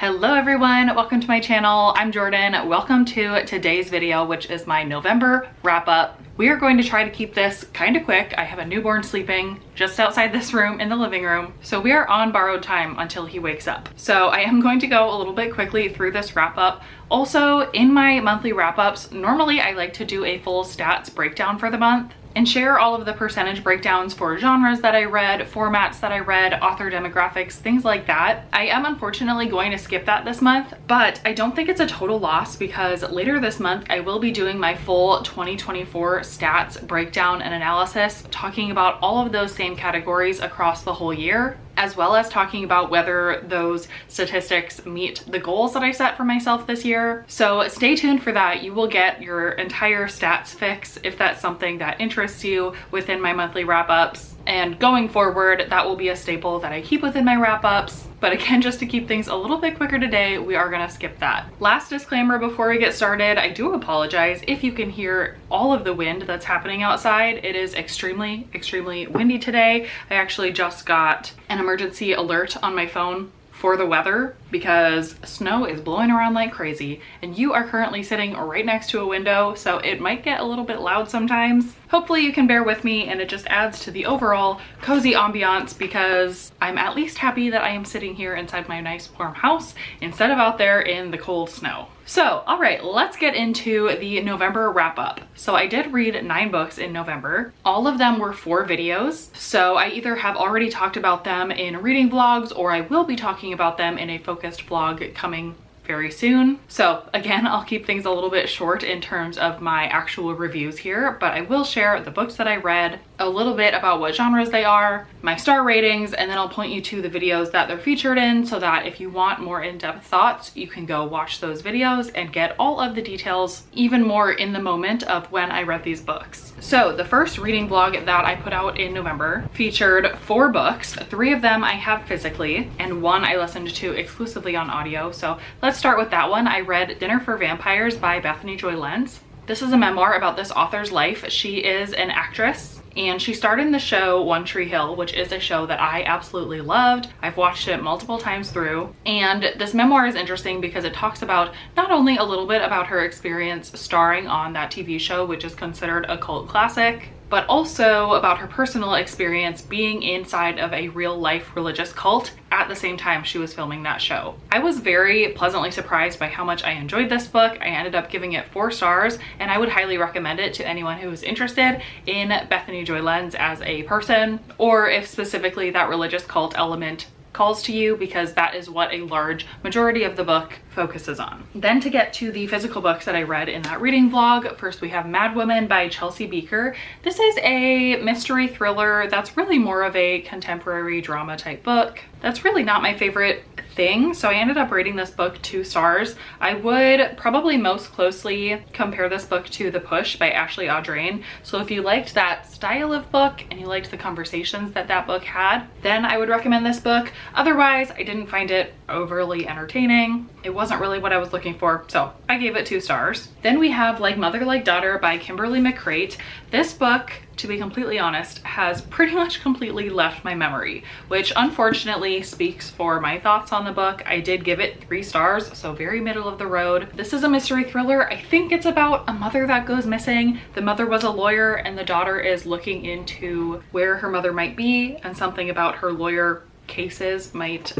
Hello everyone, welcome to my channel. I'm Jordan. Welcome to today's video, which is my November wrap up. We are going to try to keep this kind of quick. I have a newborn sleeping just outside this room in the living room, so we are on borrowed time until he wakes up. So I am going to go a little bit quickly through this wrap up. Also, in my monthly wrap ups, normally I like to do a full stats breakdown for the month and share all of the percentage breakdowns for genres that I read, formats that I read, author demographics, things like that. I am unfortunately going to skip that this month, but I don't think it's a total loss because later this month I will be doing my full 2024 stats breakdown and analysis, talking about all of those same categories across the whole year, as well as talking about whether those statistics meet the goals that I set for myself this year. So stay tuned for that. You will get your entire stats fix if that's something that interests you within my monthly wrap-ups. And going forward, that will be a staple that I keep within my wrap-ups. But again, just to keep things a little bit quicker today, we are gonna skip that. Last disclaimer before we get started, I do apologize if you can hear all of the wind that's happening outside. It is extremely, extremely windy today. I actually just got an emergency alert on my phone for the weather because snow is blowing around like crazy and you are currently sitting right next to a window, so it might get a little bit loud sometimes. Hopefully you can bear with me and it just adds to the overall cozy ambiance because I'm at least happy that I am sitting here inside my nice warm house instead of out there in the cold snow. So, all right, let's get into the November wrap up. So I did read 9 books in November. All of them were 4 videos. So I either have already talked about them in reading vlogs or I will be talking about them in a focused vlog coming very soon. So again, I'll keep things a little bit short in terms of my actual reviews here, but I will share the books that I read, a little bit about what genres they are, my star ratings, and then I'll point you to the videos that they're featured in so that if you want more in-depth thoughts, you can go watch those videos and get all of the details even more in the moment of when I read these books. So the first reading vlog that I put out in November featured 4 books. 3 of them I have physically and 1 I listened to exclusively on audio. So let's start with that one. I read Dinner for Vampires by Bethany Joy Lenz. This is a memoir about this author's life. She is an actress and she starred in the show One Tree Hill, which is a show that I absolutely loved. I've watched it multiple times through. And this memoir is interesting because it talks about not only a little bit about her experience starring on that TV show, which is considered a cult classic, but also about her personal experience being inside of a real life religious cult at the same time she was filming that show. I was very pleasantly surprised by how much I enjoyed this book. I ended up giving it 4 stars and I would highly recommend it to anyone who is interested in Bethany Joy Lenz as a person, or if specifically that religious cult element calls to you, because that is what a large majority of the book focuses on. Then to get to the physical books that I read in that reading vlog, first we have Mad Woman by Chelsea Beaker. This is a mystery thriller that's really more of a contemporary drama type book. That's really not my favorite thing, so I ended up rating this book 2 stars. I would probably most closely compare this book to The Push by Ashley Audrain. So if you liked that style of book and you liked the conversations that that book had, then I would recommend this book. Otherwise, I didn't find it overly entertaining. It wasn't really what I was looking for, so I gave it 2 stars. Then we have Like Mother Like Daughter by Kimberly McCreight. This book, to be completely honest, has pretty much completely left my memory, which unfortunately speaks for my thoughts on the book. I did give it 3 stars, so very middle of the road. This is a mystery thriller. I think it's about a mother that goes missing. The mother was a lawyer and the daughter is looking into where her mother might be, and something about her lawyer cases might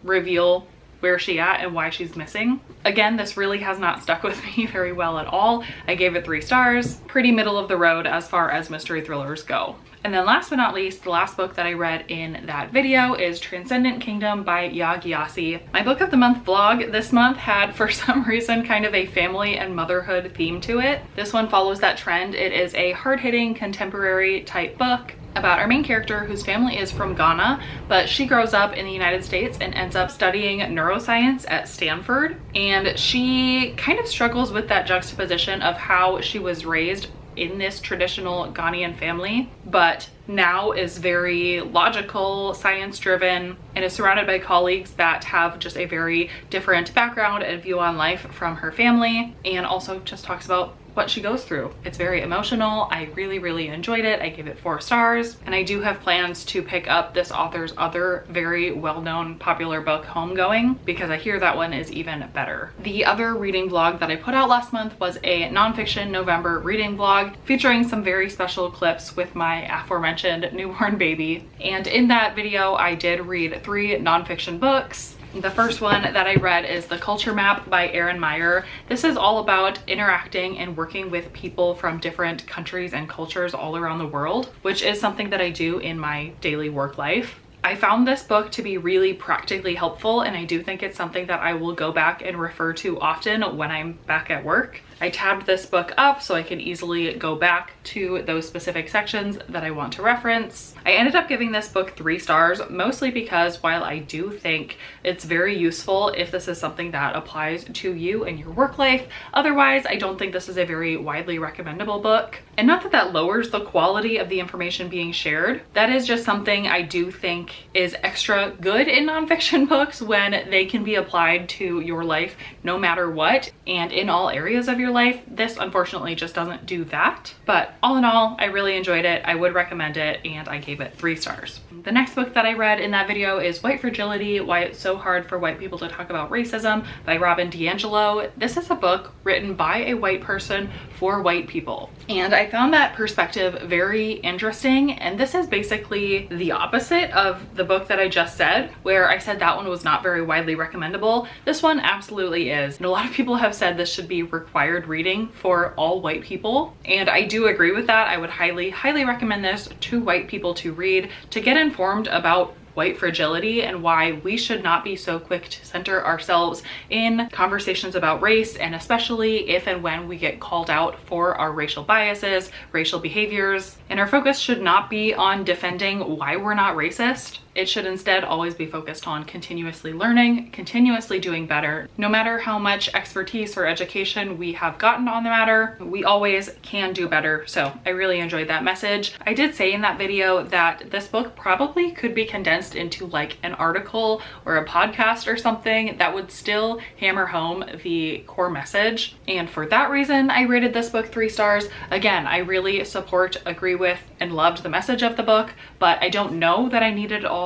reveal where she at and why she's missing. Again, this really has not stuck with me very well at all. I gave it 3 stars, pretty middle of the road as far as mystery thrillers go. And then last but not least, the last book that I read in that video is Transcendent Kingdom by Ya Gyasi. My book of the month vlog this month had, for some reason, kind of a family and motherhood theme to it. This one follows that trend. It is a hard-hitting contemporary type book about our main character whose family is from Ghana, but she grows up in the United States and ends up studying neuroscience at Stanford. And she kind of struggles with that juxtaposition of how she was raised in this traditional Ghanaian family, but now is very logical, science-driven, and is surrounded by colleagues that have just a very different background and view on life from her family, and also just talks about what she goes through. It's very emotional. I really enjoyed it. I gave it 4 stars, and I do have plans to pick up this author's other very well-known popular book, Homegoing, because I hear that one is even better. The other reading vlog that I put out last month was a nonfiction November reading vlog featuring some very special clips with my aforementioned newborn baby. And in that video, I did read 3 nonfiction books. The first one that I read is The Culture Map by Erin Meyer. This is all about interacting and working with people from different countries and cultures all around the world, which is something that I do in my daily work life. I found this book to be really practically helpful, and I do think it's something that I will go back and refer to often when I'm back at work. I tabbed this book up so I can easily go back to those specific sections that I want to reference. I ended up giving this book 3 stars, mostly because while I do think it's very useful if this is something that applies to you and your work life, otherwise I don't think this is a very widely recommendable book. And not that that lowers the quality of the information being shared. That is just something I do think is extra good in nonfiction books when they can be applied to your life no matter what and in all areas of your life. This unfortunately just doesn't do that. But all in all, I really enjoyed it. I would recommend it, and I gave it 3 stars. The next book that I read in that video is White Fragility: Why It's So Hard for White People to Talk About Racism by Robin DiAngelo. This is a book written by a white person for white people. And I found that perspective very interesting. And this is basically the opposite of the book that I just said, where I said that one was not very widely recommendable. This one absolutely is. And a lot of people have said this should be required reading for all white people. And I do agree with that. I would highly recommend this to white people to read, to get informed about white fragility and why we should not be so quick to center ourselves in conversations about race, and especially if and when we get called out for our racial biases, racial behaviors. And our focus should not be on defending why we're not racist. It should instead always be focused on continuously learning, continuously doing better. No matter how much expertise or education we have gotten on the matter, we always can do better. So I really enjoyed that message. I did say in that video that this book probably could be condensed into like an article or a podcast or something that would still hammer home the core message. And for that reason, I rated this book 3 stars. Again, I really support, agree with, and loved the message of the book, but I don't know that I needed all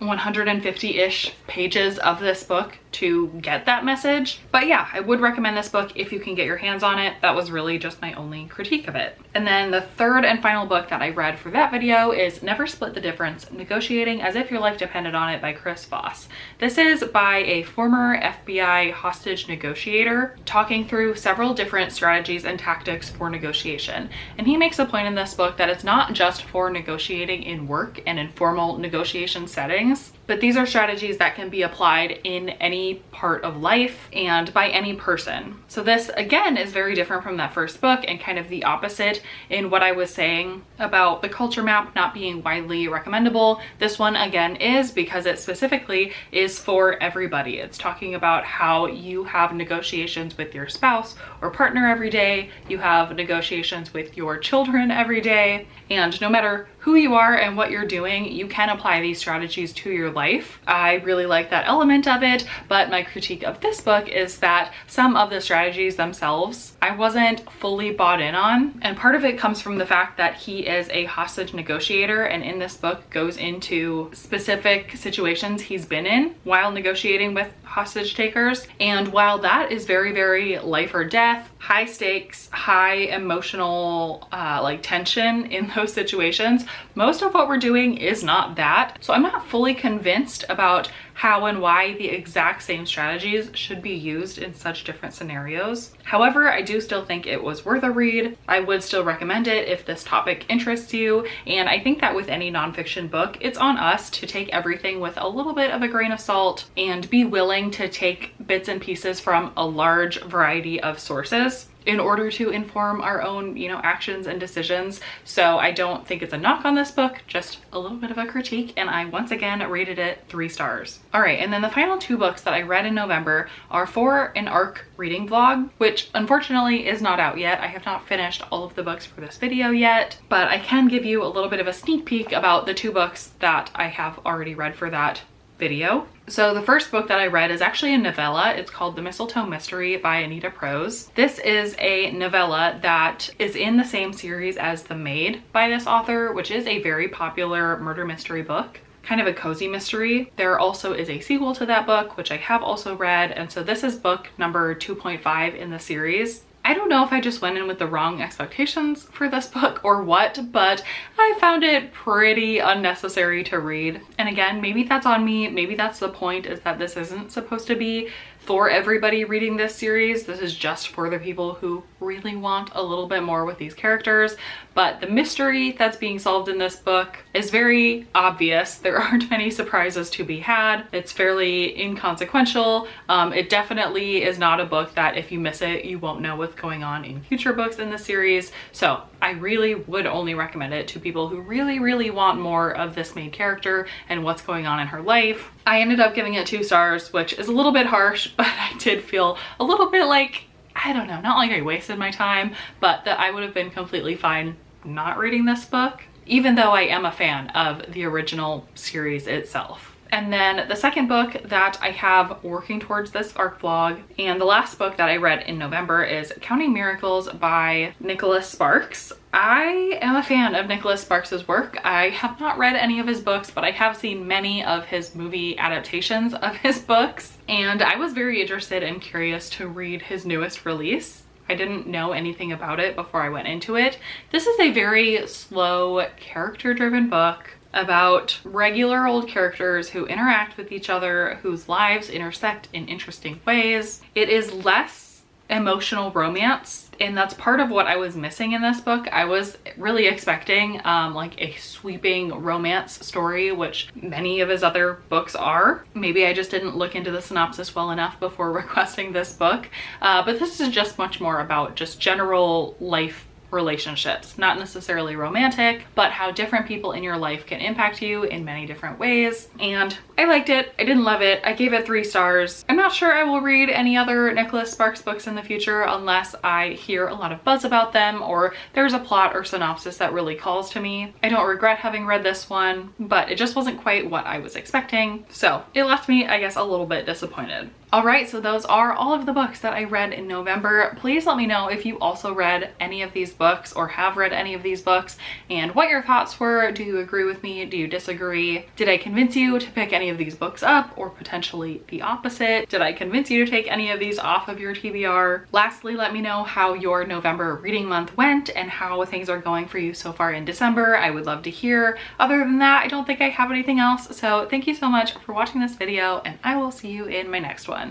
150-ish pages of this book to get that message. But yeah, I would recommend this book if you can get your hands on it. That was really just my only critique of it. And then the third and final book that I read for that video is Never Split the Difference: Negotiating as If Your Life Depended on It by Chris Voss. This is by a former FBI hostage negotiator talking through several different strategies and tactics for negotiation. And he makes a point in this book that it's not just for negotiating in work and informal negotiation settings, but these are strategies that can be applied in any part of life and by any person. So this again is very different from that first book and kind of the opposite in what I was saying about The Culture Map not being widely recommendable. This one again is, because it specifically is for everybody. It's talking about how you have negotiations with your spouse or partner every day. You have negotiations with your children every day. And no matter who you are and what you're doing, you can apply these strategies to your life. I really like that element of it, but my critique of this book is that some of the strategies themselves I wasn't fully bought in on. And part of it comes from the fact that he is a hostage negotiator, and in this book goes into specific situations he's been in while negotiating with hostage takers. And while that is very life or death, high stakes, high emotional like tension in those situations, most of what we're doing is not that. So I'm not fully convinced about how and why the exact same strategies should be used in such different scenarios. However, I do still think it was worth a read. I would still recommend it if this topic interests you. And I think that with any nonfiction book, it's on us to take everything with a little bit of a grain of salt and be willing to take bits and pieces from a large variety of sources in order to inform our own, actions and decisions. So I don't think it's a knock on this book, just a little bit of a critique, and I once again rated it 3 stars. All right, and then the final 2 books that I read in November are for an ARC reading vlog, which unfortunately is not out yet. I have not finished all of the books for this video yet, but I can give you a little bit of a sneak peek about the 2 books that I have already read for that video. So the first book that I read is actually a novella. It's called The Mistletoe Mystery by Anita Prose. This is a novella that is in the same series as The Maid by this author, which is a very popular murder mystery book. Kind of a cozy mystery. There also is a sequel to that book, which I have also read. And so this is book number 2.5 in the series. I don't know if I just went in with the wrong expectations for this book or what, but I found it pretty unnecessary to read. And again, maybe that's on me. Maybe that's the point, is that this isn't supposed to be for everybody reading this series. This is just for the people who really want a little bit more with these characters. But the mystery that's being solved in this book is very obvious. There aren't many surprises to be had. It's fairly inconsequential. It definitely is not a book that if you miss it, you won't know what's going on in future books in the series. So I really would only recommend it to people who really want more of this main character and what's going on in her life. I ended up giving it 2 stars, which is a little bit harsh, but I did feel a little bit like, I don't know, not like I wasted my time, but that I would have been completely fine not reading this book, even though I am a fan of the original series itself. And then the second book that I have working towards this ARC vlog, and the last book that I read in November, is Counting Miracles by Nicholas Sparks. I am a fan of Nicholas Sparks's work. I have not read any of his books, but I have seen many of his movie adaptations of his books, and I was very interested and curious to read his newest release. I didn't know anything about it before I went into it. This is a very slow, character-driven book about regular old characters who interact with each other, whose lives intersect in interesting ways. It is less emotional romance, and that's part of what I was missing in this book. I was really expecting like a sweeping romance story, which many of his other books are. Maybe I just didn't look into the synopsis well enough before requesting this book, but this is just much more about just general life relationships, not necessarily romantic, but how different people in your life can impact you in many different ways. And I liked it. I didn't love it. I gave it 3 stars. I'm not sure I will read any other Nicholas Sparks books in the future unless I hear a lot of buzz about them or there's a plot or synopsis that really calls to me. I don't regret having read this one, but it just wasn't quite what I was expecting. So it left me, I guess, a little bit disappointed. All right, so those are all of the books that I read in November. Please let me know if you also read any of these books or have read any of these books and what your thoughts were. Do you agree with me? Do you disagree? Did I convince you to pick any of these books up, or potentially the opposite? Did I convince you to take any of these off of your TBR? Lastly, let me know how your November reading month went and how things are going for you so far in December. I would love to hear. Other than that, I don't think I have anything else. So thank you so much for watching this video, and I will see you in my next one.